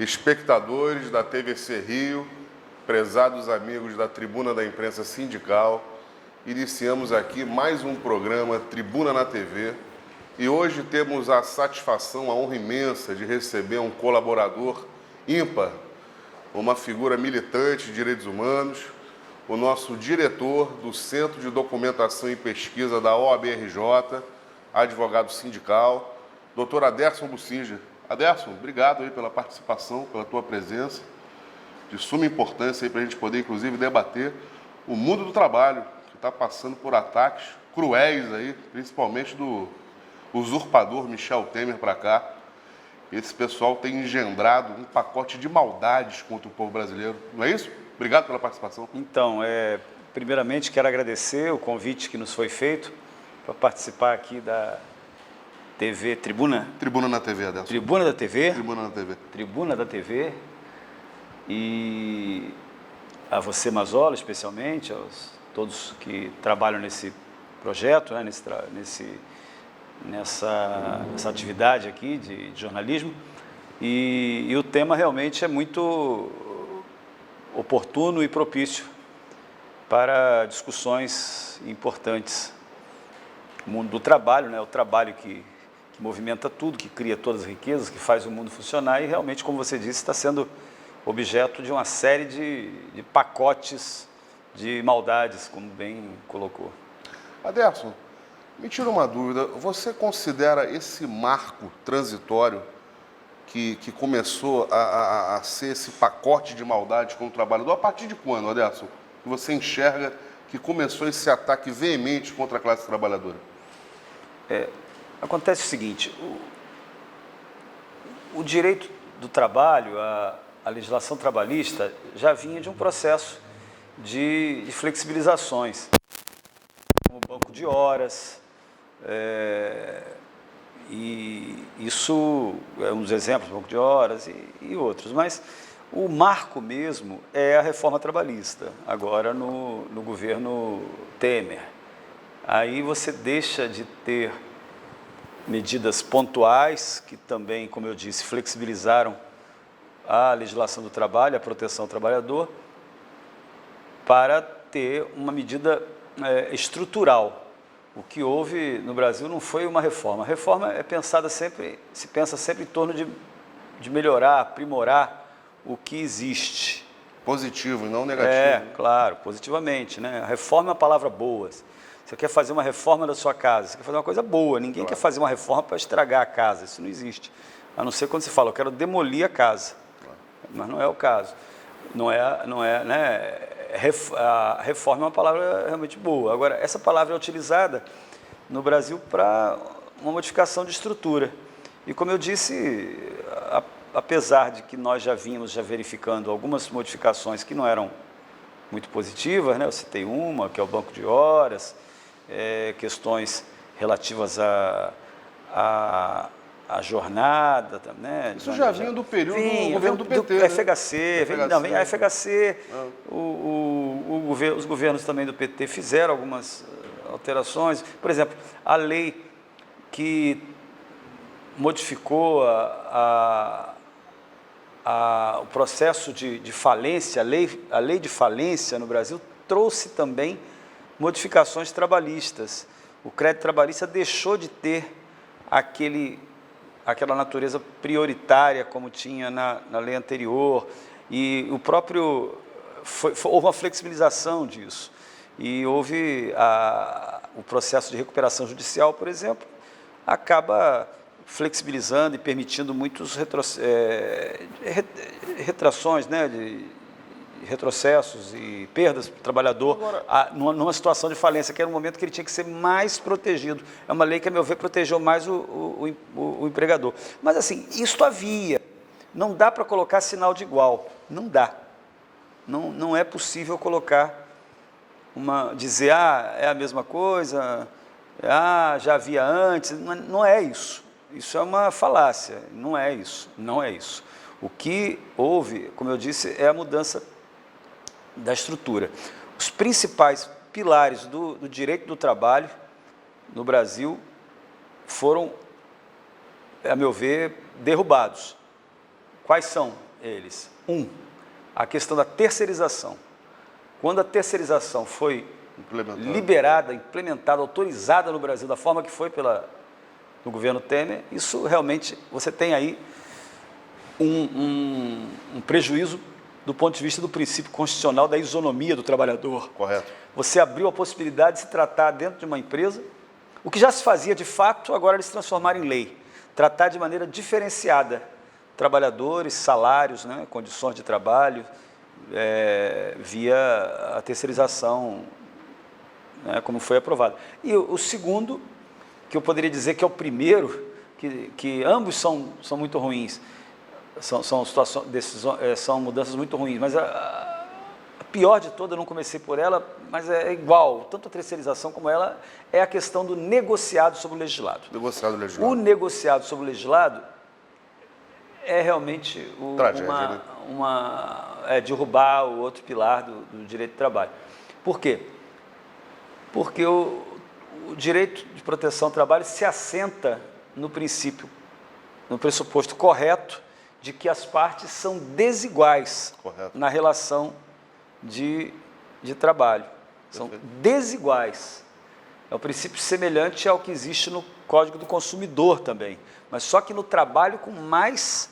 espectadores da TVC Rio, prezados amigos da Tribuna da Imprensa Sindical, iniciamos aqui mais um programa Tribuna na TV e hoje temos a satisfação, a honra imensa de receber um colaborador ímpar, uma figura militante de direitos humanos, o nosso diretor do Centro de Documentação e Pesquisa da OAB-RJ, advogado sindical, Dr. Aderson Bucinja. Aderson, obrigado aí pela participação, pela tua presença, de suma importância para a gente poder, inclusive, debater o mundo do trabalho, que está passando por ataques cruéis aí, principalmente do usurpador Michel Temer para cá. Esse pessoal tem engendrado um pacote de maldades contra o povo brasileiro, não é isso? Obrigado pela participação. Então, primeiramente quero agradecer o convite que nos foi feito para participar aqui da TV Tribuna. Tribuna na TV, Adelson. Tribuna da TV. Tribuna na TV. Tribuna da TV. E a você, Mazola, especialmente, aos todos que trabalham nesse projeto, né, nessa atividade aqui de jornalismo. E o tema realmente é muito oportuno e propício para discussões importantes. O mundo do trabalho, né, o trabalho que movimenta tudo, que cria todas as riquezas, que faz o mundo funcionar e realmente, como você disse, está sendo objeto de uma série de pacotes de maldades, como bem colocou. Aderson, me tira uma dúvida, você considera esse marco transitório que começou a ser esse pacote de maldades contra o trabalhador, a partir de quando, Aderson, que você enxerga que começou esse ataque veemente contra a classe trabalhadora? Acontece o seguinte, o direito do trabalho, a legislação trabalhista já vinha de um processo de flexibilizações, como o banco de horas, e isso é um dos exemplos, banco de horas e outros, mas o marco mesmo é a reforma trabalhista, agora no governo Temer. Aí você deixa de ter medidas pontuais, que também, como eu disse, flexibilizaram a legislação do trabalho, a proteção ao trabalhador, para ter uma medida estrutural. O que houve no Brasil não foi uma reforma. A reforma se pensa sempre em torno de melhorar, aprimorar o que existe. Positivo e não negativo. Claro, positivamente, né? A reforma é uma palavra boa. Você quer fazer uma reforma da sua casa, você quer fazer uma coisa boa. Ninguém quer fazer uma reforma para estragar a casa, isso não existe. A não ser quando você fala, eu quero demolir a casa. Mas não é o caso. A reforma é uma palavra realmente boa. Agora, essa palavra é utilizada no Brasil para uma modificação de estrutura. E como eu disse, apesar de que nós já vínhamos verificando algumas modificações que não eram muito positivas, né? Eu citei uma, que é o banco de horas, questões relativas à jornada, né? Isso já vinha do período do governo do PT, né? FHC, a FHC, os governos também do PT fizeram algumas alterações. Por exemplo, a lei que modificou o processo de falência, a lei de falência no Brasil trouxe também modificações trabalhistas. O crédito trabalhista deixou de ter aquela natureza prioritária como tinha na lei anterior, e houve uma flexibilização disso, e houve o processo de recuperação judicial, por exemplo, acaba flexibilizando e permitindo muitos retrações, né, de retrocessos e perdas para o trabalhador. Agora, numa situação de falência, que era um momento que ele tinha que ser mais protegido. É uma lei que, a meu ver, protegeu mais o empregador. Mas, assim, isso havia. Não dá para colocar sinal de igual. Não dá. Não é possível colocar dizer, é a mesma coisa, já havia antes. Não é isso. Isso é uma falácia. Não é isso. Não é isso. O que houve, como eu disse, é a mudança da estrutura. Os principais pilares do direito do trabalho no Brasil foram, a meu ver, derrubados. Quais são? eles. A questão da terceirização. Quando a terceirização foi liberada, implementada, autorizada no Brasil da forma que foi no governo Temer, isso realmente, você tem aí um prejuízo do ponto de vista do princípio constitucional da isonomia do trabalhador. Correto. Você abriu a possibilidade de se tratar dentro de uma empresa, o que já se fazia de fato, agora eles transformaram em lei. Tratar de maneira diferenciada trabalhadores, salários, né, condições de trabalho, via a terceirização, né, como foi aprovado. E o segundo, que eu poderia dizer que é o primeiro, que ambos são muito ruins, são mudanças muito ruins, mas a pior de toda, eu não comecei por ela, mas é igual, tanto a terceirização como ela, é a questão do negociado sobre o legislado. Negociado legislado. O negociado sobre o legislado é realmente derrubar o outro pilar do direito de trabalho. Por quê? Porque o direito de proteção ao trabalho se assenta no princípio, no pressuposto correto de que as partes são desiguais na relação de trabalho. São desiguais. É um princípio semelhante ao que existe no Código do Consumidor também, mas só que no trabalho com mais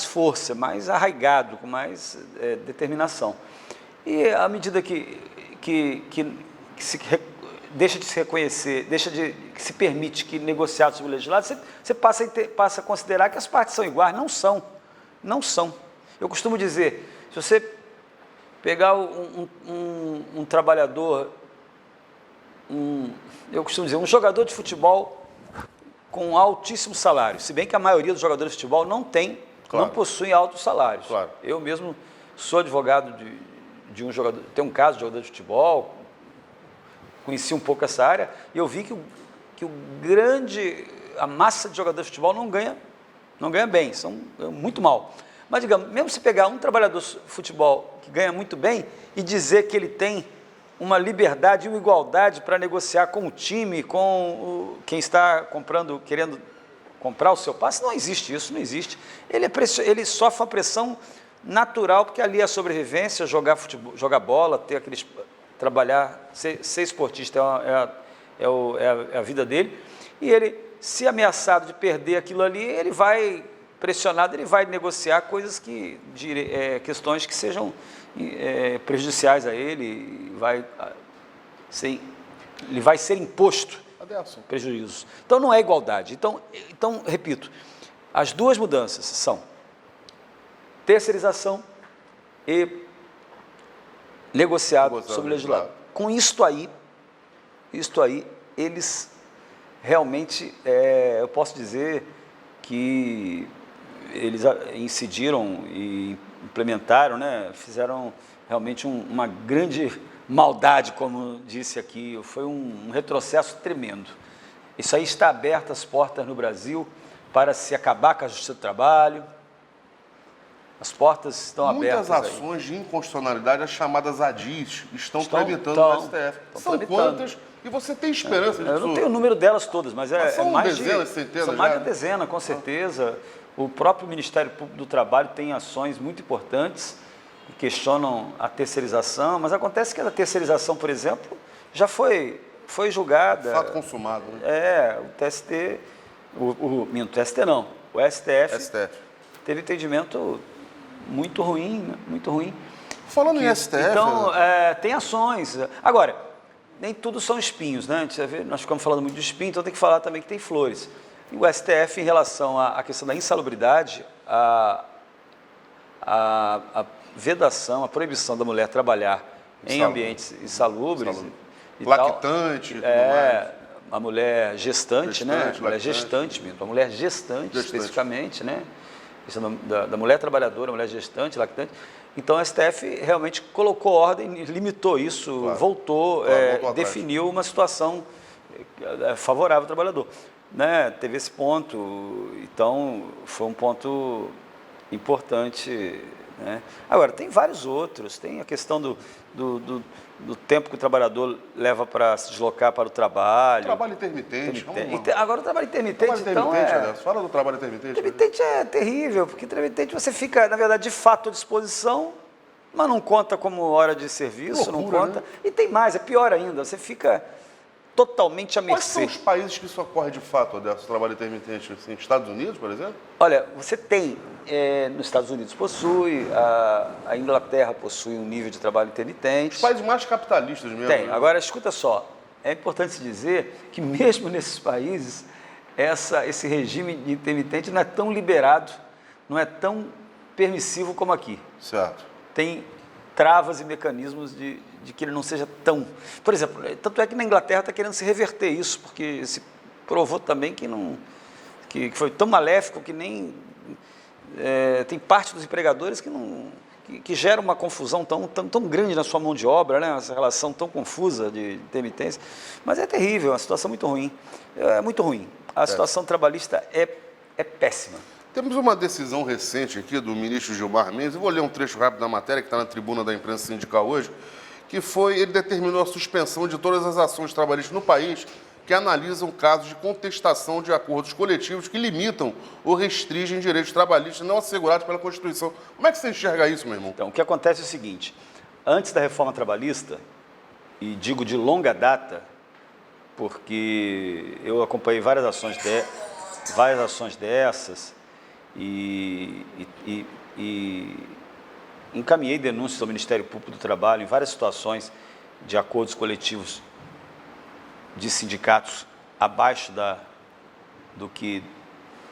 força, mais arraigado, com mais determinação. E à medida que deixa de se reconhecer, que se permite que negociado sobre o legislado, você passa a considerar que as partes são iguais. Não são. Eu costumo dizer, se você pegar um trabalhador, eu costumo dizer, um jogador de futebol com altíssimo salário, se bem que a maioria dos jogadores de futebol não possuem altos salários. Claro. Eu mesmo sou advogado de um jogador, tem um caso de jogador de futebol, conheci um pouco essa área, e eu vi que a massa de jogadores de futebol não ganha bem, são muito mal. Mas, digamos, mesmo se pegar um trabalhador de futebol que ganha muito bem e dizer que ele tem uma liberdade e uma igualdade para negociar com o time, com quem está querendo comprar o seu passe, não existe isso, não existe. Ele sofre uma pressão natural, porque ali é a sobrevivência, jogar futebol, jogar bola, trabalhar, ser esportista é a vida dele, e ele, se ameaçado de perder aquilo ali, ele vai pressionado, ele vai negociar questões que sejam prejudiciais a ele, ele vai ser imposto prejuízos. Então não é igualdade. Então, repito, as duas mudanças são terceirização e negociado sobre o legislado. Com isto aí, eles realmente, eu posso dizer que eles incidiram e implementaram, né, fizeram realmente uma grande maldade, como disse aqui, foi um retrocesso tremendo. Isso aí está aberto as portas no Brasil para se acabar com a Justiça do Trabalho. As portas estão abertas. Muitas ações de inconstitucionalidade, as chamadas ADIs, estão tramitando no STF. São quantas? E você tem esperança disso? Eu não tenho o número delas todas, mas são mais dezenas, centenas. São mais de dezena, com certeza. O próprio Ministério Público do Trabalho tem ações muito importantes que questionam a terceirização, mas acontece que a terceirização, por exemplo, já foi julgada. Fato consumado, né? O TST, o TST não, o STF teve entendimento muito ruim, né? Muito ruim. Falando em STF... Então, tem ações. Agora, nem tudo são espinhos, né? Nós ficamos falando muito de espinho, então tem que falar também que tem flores. E o STF, em relação à questão da insalubridade, a vedação, a proibição da mulher trabalhar em ambientes insalubres. Lactante, a mulher gestante, né? A mulher gestante, a mulher gestante especificamente, né? Questão da mulher trabalhadora, mulher gestante, lactante. Então, o STF realmente colocou ordem, limitou isso, voltou definiu uma situação favorável ao trabalhador. Né? Teve esse ponto, então foi um ponto importante né? Agora, tem vários outros, tem a questão do tempo que o trabalhador leva para se deslocar para o trabalho. Trabalho intermitente. Agora o trabalho intermitente, Fala do trabalho intermitente. Intermitente é terrível, porque intermitente você fica, na verdade, de fato à disposição, mas não conta como hora de serviço, Loucura, não conta. né? E tem mais, é pior ainda, você fica totalmente à Quais são mercê. os países que isso ocorre de fato, Adelson, trabalho intermitente? Assim, Estados Unidos, por exemplo? Olha, você tem, nos Estados Unidos possui, a Inglaterra possui um nível de trabalho intermitente. Os países mais capitalistas mesmo. Tem. Né? Agora, escuta só, é importante se dizer que mesmo nesses países, esse regime de intermitente não é tão liberado, não é tão permissivo como aqui. Certo. Tem travas e mecanismos de que ele não seja tão... Por exemplo, tanto é que na Inglaterra está querendo se reverter isso, porque se provou também que foi tão maléfico que nem... tem parte dos empregadores que gera uma confusão tão grande na sua mão de obra, né? Essa relação tão confusa de intermitência. Mas é terrível, é uma situação muito ruim. É muito ruim. A situação trabalhista é péssima. Temos uma decisão recente aqui do ministro Gilmar Mendes, eu vou ler um trecho rápido da matéria que está na tribuna da imprensa sindical hoje, que ele determinou a suspensão de todas as ações trabalhistas no país que analisam casos de contestação de acordos coletivos que limitam ou restringem direitos trabalhistas não assegurados pela Constituição. Como é que você enxerga isso, meu irmão? Então, o que acontece é o seguinte, antes da reforma trabalhista, e digo de longa data, porque eu acompanhei várias ações dessas e encaminhei denúncias ao Ministério Público do Trabalho em várias situações de acordos coletivos de sindicatos abaixo do que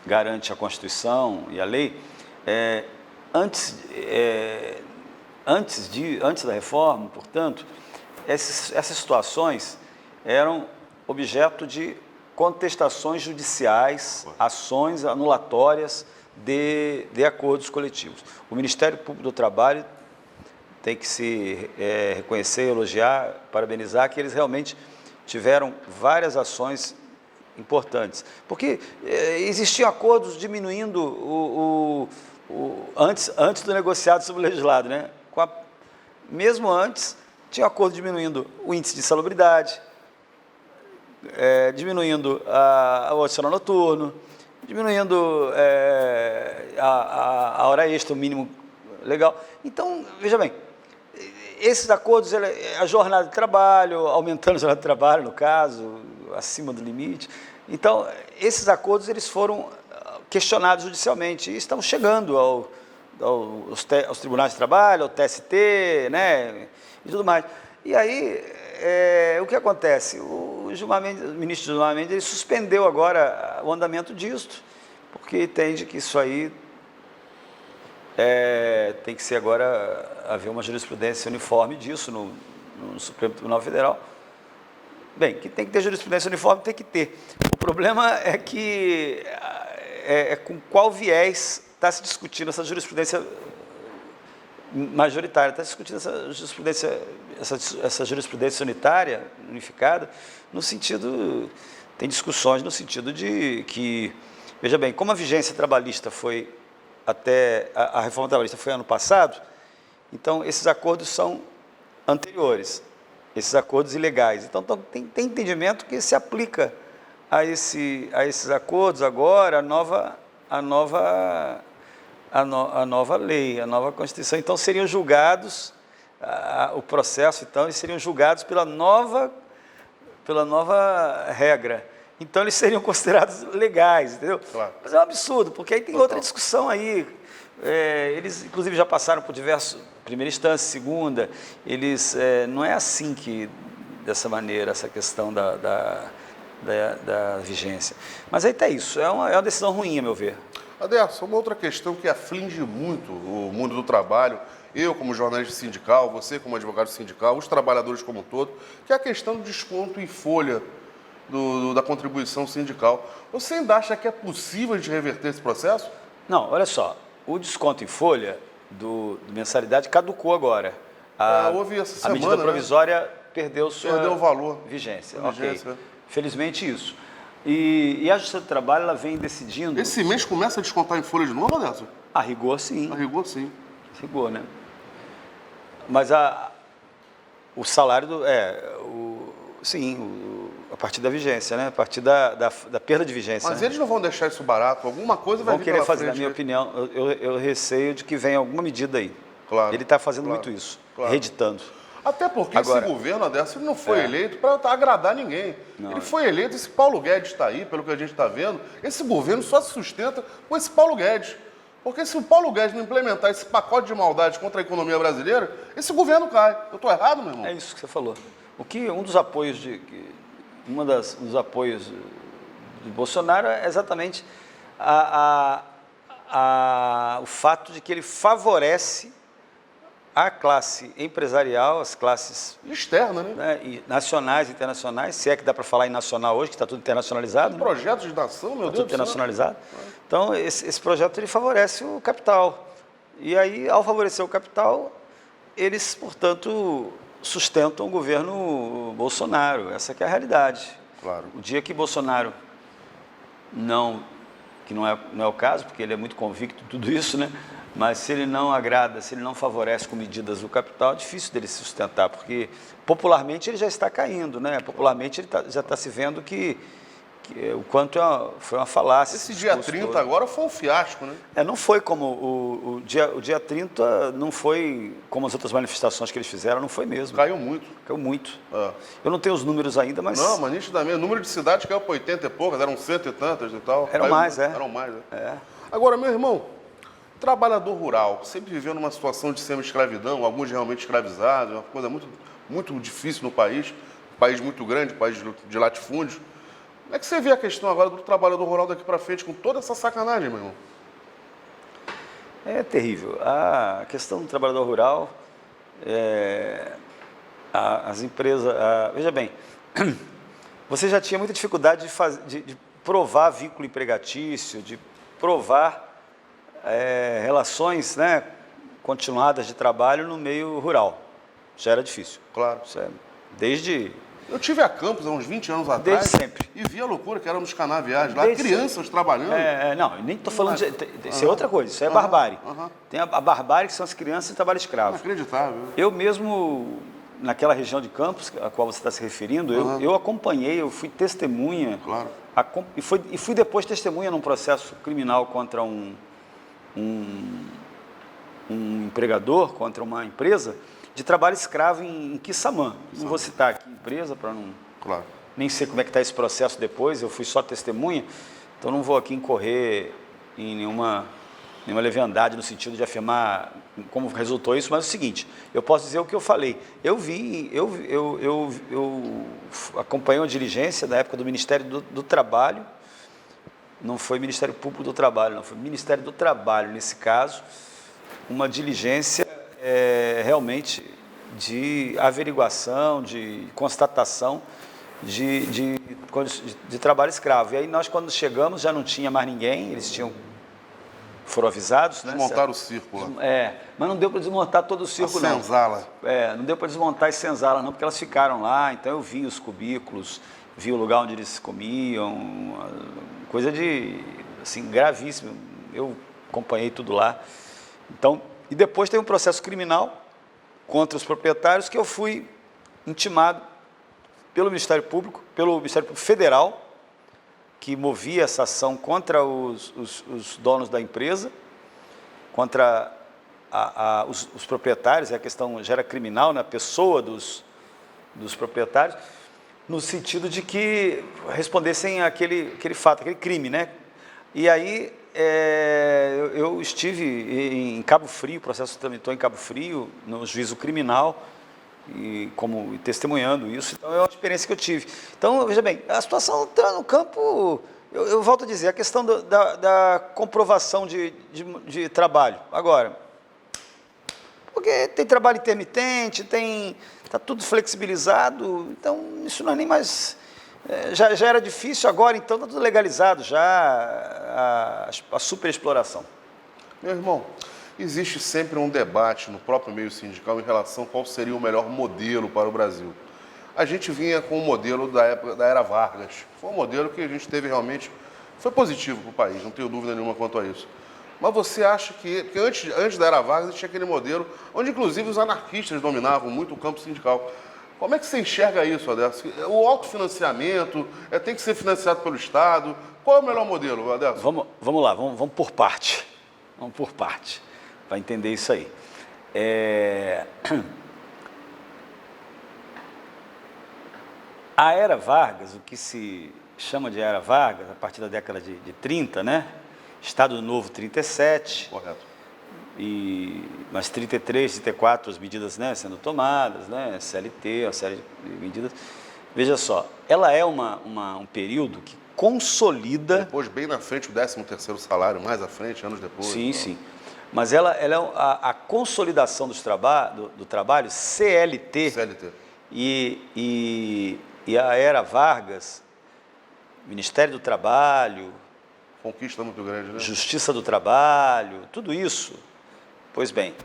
garante a Constituição e a lei. Antes da reforma, portanto, essas situações eram objeto de contestações judiciais, ações anulatórias de acordos coletivos. O Ministério Público do Trabalho tem que se reconhecer, elogiar, parabenizar, que eles realmente tiveram várias ações importantes. Porque existiam acordos diminuindo antes do negociado sobre o legislado, né? Mesmo antes, tinha acordo diminuindo o índice de insalubridade, diminuindo o adicional noturno, diminuindo a hora extra, o mínimo legal. Então, veja bem, esses acordos, a jornada de trabalho, aumentando a jornada de trabalho, no caso, acima do limite. Então, esses acordos eles foram questionados judicialmente e estão chegando aos tribunais de trabalho, ao TST, né, e tudo mais. E aí, o que acontece? O ministro Gilmar Mendes ele suspendeu agora o andamento disto, porque entende que isso aí tem que ser agora, haver uma jurisprudência uniforme disso no Supremo Tribunal Federal. Bem, que tem que ter jurisprudência uniforme, tem que ter. O problema é que com qual viés está se discutindo essa jurisprudência majoritária, está se discutindo essa jurisprudência unitária, unificada, no sentido, tem discussões no sentido de que, veja bem, como a vigência trabalhista foi a reforma trabalhista foi ano passado, então esses acordos são anteriores, esses acordos ilegais. Então tem entendimento que se aplica a esses acordos agora a nova lei, a nova Constituição. Então seriam julgados, o processo, então, eles seriam julgados pela nova regra. Então, eles seriam considerados legais, entendeu? Claro. Mas é um absurdo, porque aí tem outra discussão aí. Eles, inclusive, já passaram por diversos, primeira instância, segunda, não é assim dessa maneira, essa questão da vigência. Mas aí está isso, é uma decisão ruim, a meu ver. Adelson, uma outra questão que aflige muito o mundo do trabalho, eu como jornalista sindical, você como advogado sindical, os trabalhadores como um todo, que é a questão do desconto em folha da contribuição sindical. Você ainda acha que é possível a gente reverter esse processo? Não, olha só, o desconto em folha do mensalidade caducou agora. Houve essa semana, a medida provisória perdeu o valor. Vigência. Vigência. Ok. Felizmente isso. E a Justiça do Trabalho ela vem decidindo... Esse mês começa a descontar em folha de novo, Adelson? A rigor, sim. A rigor, sim. Ficou, né? Mas o salário, a partir da vigência, né? A partir da perda de vigência. Mas né? eles não vão deixar isso barato, alguma coisa vai Vão vir querer pela fazer, frente. na minha opinião, eu receio de que venha alguma medida aí. Claro, Ele está fazendo claro, muito isso, claro. reeditando. Até porque Agora, esse governo, Aderson, ele não foi eleito para agradar ninguém. Ele foi eleito, esse Paulo Guedes está aí, pelo que a gente está vendo, esse governo só se sustenta com esse Paulo Guedes. Porque se o Paulo Guedes não implementar esse pacote de maldade contra a economia brasileira, esse governo cai. Eu estou errado, meu irmão? É isso que você falou. Um dos apoios dos apoios de Bolsonaro é exatamente o fato de que ele favorece a classe empresarial, as classes externa, né? E nacionais, internacionais, se é que dá para falar em nacional hoje, que está tudo internacionalizado. Tem projetos de nação, meu Deus tudo do céu. internacionalizado. Então, esse projeto ele favorece o capital. E aí, ao favorecer o capital, eles, portanto, sustentam o governo Bolsonaro. Essa que é a realidade. Claro. O dia que Bolsonaro que não é o caso, porque ele é muito convicto de tudo isso, né? Mas se ele não agrada, se ele não favorece com medidas o capital, é difícil dele se sustentar, porque popularmente ele já está caindo, né? Popularmente ele já está se vendo que o quanto foi uma falácia. Esse dia 30 todo. Agora foi um fiasco, né? Não foi como o dia 30, não foi como as outras manifestações que eles fizeram, não foi mesmo. Caiu muito. Caiu muito. Eu não tenho os números ainda, mas... Não, mas nitidamente, o número de cidades caiu para 80 e poucas, eram 100 e tantas e tal. Eram mais, Eram mais, Agora, meu irmão, trabalhador rural, sempre viveu numa situação de semi-escravidão, alguns realmente escravizados, uma coisa muito, muito difícil no país, país muito grande, país de latifúndios. Como é que você vê a questão agora do trabalhador rural daqui para frente com toda essa sacanagem, meu irmão? É terrível. A questão do trabalhador rural, as empresas... veja bem, você já tinha muita dificuldade de provar vínculo empregatício, de provar relações, né, continuadas de trabalho no meio rural. Já era difícil. Claro. Desde... Eu tive a Campos há uns 20 anos atrás. Desde sempre. E vi a loucura que era nos canaviais lá, crianças trabalhando. Não, nem estou falando isso é outra coisa, isso é barbárie. Tem a barbárie que são as crianças em trabalho escravo. Inacreditável. Eu mesmo, naquela região de Campos, a qual você está se referindo, eu acompanhei, eu fui testemunha. Claro. E fui depois testemunha num processo criminal contra um empregador, contra uma empresa, de trabalho escravo em Quissamã. Não vou citar aqui a empresa para não... Claro. Nem sei como é que está esse processo depois, eu fui só testemunha, então não vou aqui incorrer em nenhuma leviandade no sentido de afirmar como resultou isso, mas é o seguinte, eu posso dizer o que eu falei. Eu acompanhei uma diligência da época do Ministério do Trabalho, não foi Ministério Público do Trabalho, não, foi Ministério do Trabalho, nesse caso, uma diligência realmente de averiguação, de constatação de trabalho escravo. E aí nós, quando chegamos, já não tinha mais ninguém, eles foram avisados, né? Desmontaram o círculo. Mas não deu para desmontar todo o círculo, não. Senzala. Não deu para desmontar as senzalas, não, porque elas ficaram lá, então eu vi os cubículos, vi o lugar onde eles comiam, coisa de, assim, gravíssima. Eu acompanhei tudo lá. Então, e depois tem um processo criminal contra os proprietários que eu fui intimado pelo Ministério Público Federal, que movia essa ação contra os donos da empresa, contra os proprietários, a questão já era criminal na pessoa dos proprietários, no sentido de que respondessem aquele fato, aquele crime, né? E aí eu estive em Cabo Frio, o processo tramitou em Cabo Frio, no juízo criminal, e testemunhando isso. Então é uma experiência que eu tive. Então, veja bem, a situação está no campo, eu volto a dizer, a questão da comprovação de trabalho. Agora, porque tem trabalho intermitente, está tudo flexibilizado, então isso não é nem mais... Já era difícil, agora então está tudo legalizado, já a superexploração. Meu irmão, existe sempre um debate no próprio meio sindical em relação a qual seria o melhor modelo para o Brasil. A gente vinha com o modelo da época da era Vargas. Foi um modelo que a gente teve realmente, foi positivo para o país, não tenho dúvida nenhuma quanto a isso. Mas você acha que... Porque antes da Era Vargas tinha aquele modelo onde, inclusive, os anarquistas dominavam muito o campo sindical. Como é que você enxerga isso, Adelson? O autofinanciamento tem que ser financiado pelo Estado. Qual é o melhor modelo, Adelson? Vamos lá, vamos por parte. Vamos por parte, para entender isso aí. A Era Vargas, o que se chama de Era Vargas, a partir da década de 30, né? Estado Novo 37. Correto. Mas 33, 34, as medidas, né, sendo tomadas, né? CLT, uma série de medidas. Veja só, ela é um período que consolida... Depois, bem na frente, o 13º salário, mais à frente, anos depois. Sim, então. Sim. Mas ela é a consolidação do trabalho CLT. CLT. E a Era Vargas, Ministério do Trabalho... Conquista muito grande, né? Justiça do Trabalho, tudo isso. Pois bem,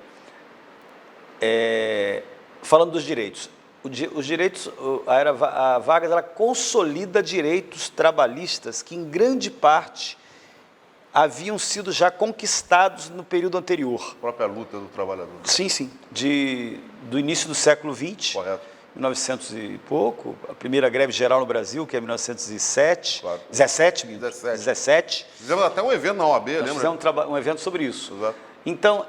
falando dos direitos, os direitos, a Vargas, ela consolida direitos trabalhistas que, em grande parte, haviam sido já conquistados no período anterior. A própria luta do trabalhador. Sim, sim. Do início do século XX, correto. 1900 e pouco, a primeira greve geral no Brasil, que é 1907, claro. 17. Fizemos até um evento na OAB, lembra? Fizemos um evento sobre isso. Exato. Então,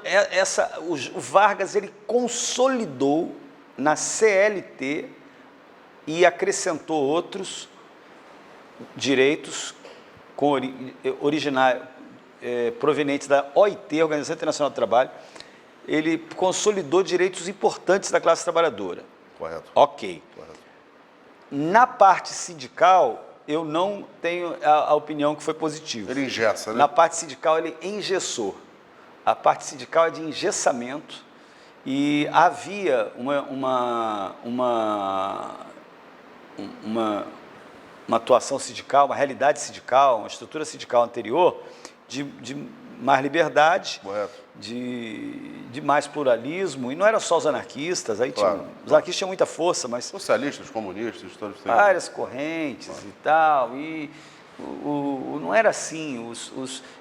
o Vargas, ele consolidou na CLT e acrescentou outros direitos provenientes da OIT, Organização Internacional do Trabalho. Ele consolidou direitos importantes da classe trabalhadora. Correto. Ok. Correto. Na parte sindical, eu não tenho a opinião que foi positiva. Ele engessa, né? Na parte sindical, ele engessou. A parte sindical é de engessamento e havia uma atuação sindical, uma realidade sindical, uma estrutura sindical anterior de mais liberdade, correto. De mais pluralismo, e não era só os anarquistas, aí claro, os anarquistas tinham muita força, mas... Socialistas, comunistas, todos têm... Várias correntes e tal, e não era assim,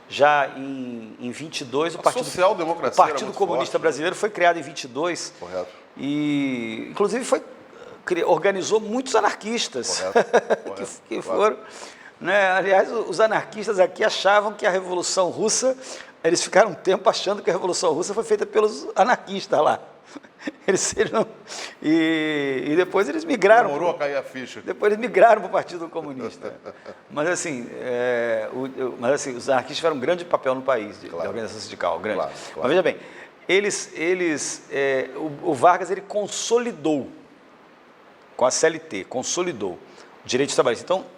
já em 22, o Partido Comunista Brasileiro foi criado em 22, correto. E inclusive organizou muitos anarquistas, correto. que foram... Né? Aliás, os anarquistas aqui achavam que a Revolução Russa, eles ficaram um tempo achando que a Revolução Russa foi feita pelos anarquistas lá. E depois eles migraram. Demorou a cair a ficha. Depois eles migraram para o Partido Comunista. Mas assim, os anarquistas tiveram um grande papel no país, de organização sindical, grande. Claro. Mas veja bem, o Vargas, ele consolidou, com a CLT, consolidou o direito de trabalho. Então,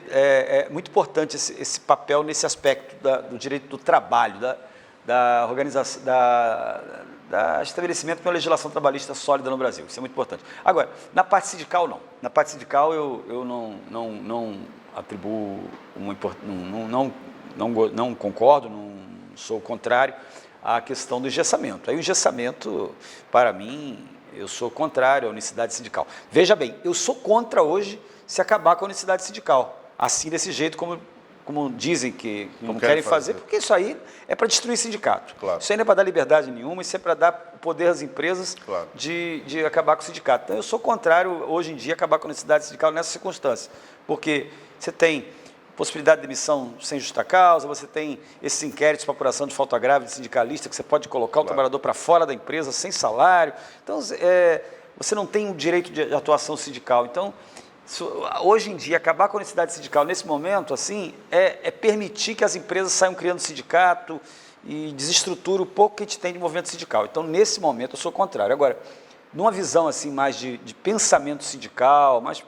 é muito importante esse papel nesse aspecto do direito do trabalho, da organização, da estabelecimento de uma legislação trabalhista sólida no Brasil. Isso é muito importante. Agora, na parte sindical, não. Na parte sindical, eu não atribuo não concordo, não sou contrário à questão do engessamento. Aí o engessamento, para mim, eu sou contrário à unicidade sindical. Veja bem, eu sou contra hoje se acabar com a unicidade sindical, assim, desse jeito como dizem que não querem fazer, porque isso aí é para destruir sindicato. Claro. Isso aí não é para dar liberdade nenhuma, isso é para dar poder às empresas claro. de acabar com o sindicato. Então, eu sou contrário, hoje em dia, a acabar com a unicidade sindical nessas circunstâncias, porque você tem possibilidade de demissão sem justa causa, você tem esses inquéritos para apuração de falta grave de sindicalista, que você pode colocar o trabalhador para fora da empresa sem salário. Então, você não tem o direito de atuação sindical. Então, hoje em dia, acabar com a unicidade sindical nesse momento, assim, é permitir que as empresas saiam criando sindicato e desestrutura o pouco que a gente tem de movimento sindical. Então, nesse momento, eu sou contrário. Agora, numa visão assim mais de pensamento sindical, mais,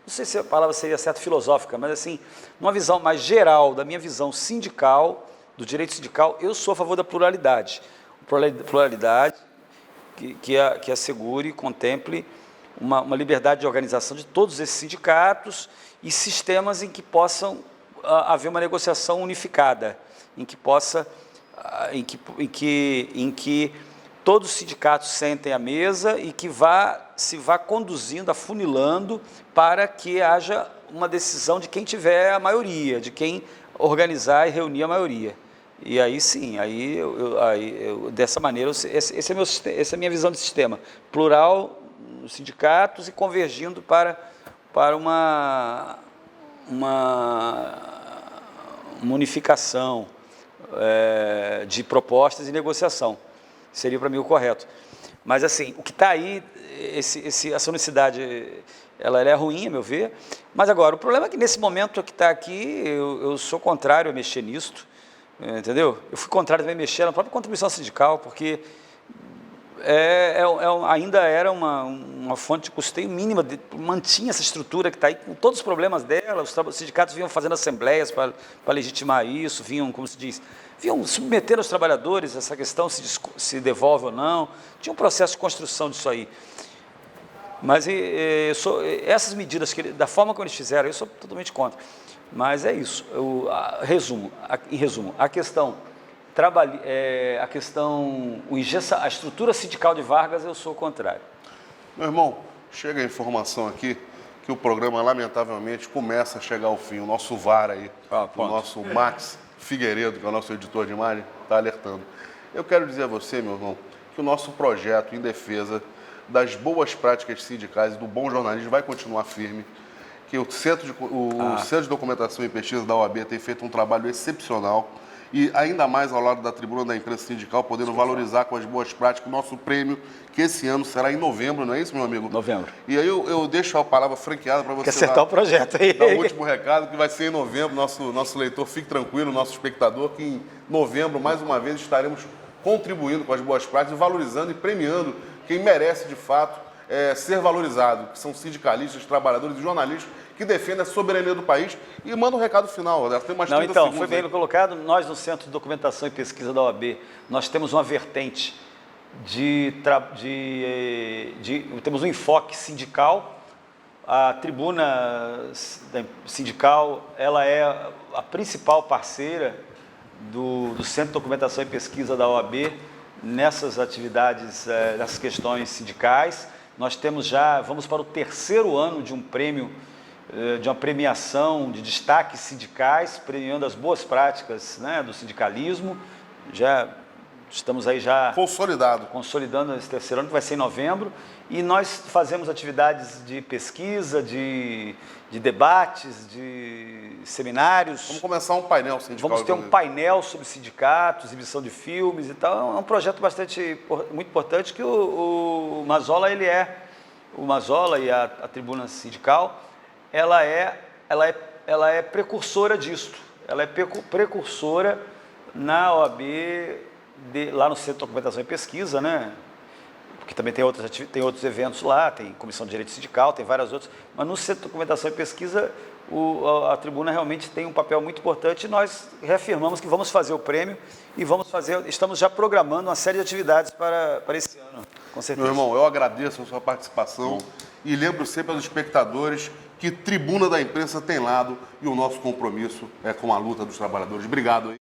não sei se a palavra seria certa, filosófica, mas assim, numa visão mais geral, da minha visão sindical, do direito sindical, eu sou a favor da pluralidade. Pluralidade que assegure e contemple uma liberdade de organização de todos esses sindicatos e sistemas em que possam haver uma negociação unificada, em que todos os sindicatos sentem à mesa e que se vá conduzindo, afunilando para que haja uma decisão de quem tiver a maioria, de quem organizar e reunir a maioria. E aí sim, dessa maneira, esse é a minha visão de sistema. Plural, sindicatos e convergindo para uma unificação de propostas e negociação. Seria para mim o correto. Mas assim, o que está aí, essa unicidade, ela é ruim, a meu ver. Mas agora, o problema é que nesse momento que está aqui, eu sou contrário a mexer nisto. Entendeu? Eu fui contrário também a mexer na própria contribuição sindical, porque ainda era uma fonte de custeio mínima, mantinha essa estrutura que está aí, com todos os problemas dela. Os sindicatos vinham fazendo assembleias para legitimar isso, vinham, como se diz, vinham submeter aos trabalhadores essa questão, se devolve ou não. Tinha um processo de construção disso aí. Mas essas medidas, da forma como eles fizeram, eu sou totalmente contra. Mas é isso. Em resumo, a questão a estrutura sindical de Vargas, eu sou contrário. Meu irmão, chega a informação aqui que o programa, lamentavelmente, começa a chegar ao fim. O nosso VAR aí, o nosso Max Figueiredo, que é o nosso editor de imagem, está alertando. Eu quero dizer a você, meu irmão, que o nosso projeto em defesa das boas práticas sindicais e do bom jornalismo vai continuar firme, que o Centro de Documentação e Pesquisa da OAB tem feito um trabalho excepcional e ainda mais ao lado da Tribuna da Imprensa Sindical, podendo valorizar com as boas práticas o nosso prêmio, que esse ano será em novembro, não é isso, meu amigo? Novembro. E aí eu deixo a palavra franqueada para você acertar o projeto aí. Dar o último recado, que vai ser em novembro. Nosso leitor, fique tranquilo, nosso espectador, que em novembro, mais uma vez, estaremos contribuindo com as boas práticas, valorizando e premiando quem merece, de fato, ser valorizado, que são sindicalistas, trabalhadores e jornalistas que defendem a soberania do país. E manda um recado final, tem umas 30 segundos. Foi bem colocado. Nós, no Centro de Documentação e Pesquisa da OAB, nós temos uma vertente temos um enfoque sindical. A Tribuna Sindical, ela é a principal parceira do Centro de Documentação e Pesquisa da OAB nessas atividades, nessas questões sindicais. Nós vamos para o 3º ano de um prêmio, de uma premiação de destaques sindicais, premiando as boas práticas, né, do sindicalismo. Já estamos aí consolidando esse 3º ano, que vai ser em novembro, e nós fazemos atividades de pesquisa, de debates, de seminários. Vamos começar um painel sindical. Vamos ter um painel sobre sindicatos, exibição de filmes e tal. É um projeto muito importante que o Mazola, o Mazola e a Tribuna Sindical, ela é precursora disto. Ela é precursora na OAB, lá no Centro de Documentação e Pesquisa, né? Porque também tem outros eventos lá, tem Comissão de Direito Sindical, tem várias outras, mas no Centro de Documentação e Pesquisa a Tribuna realmente tem um papel muito importante e nós reafirmamos que vamos fazer o prêmio e estamos já programando uma série de atividades para esse ano, com certeza. Meu irmão, eu agradeço a sua participação e lembro sempre aos espectadores que Tribuna da Imprensa tem lado e o nosso compromisso é com a luta dos trabalhadores. Obrigado.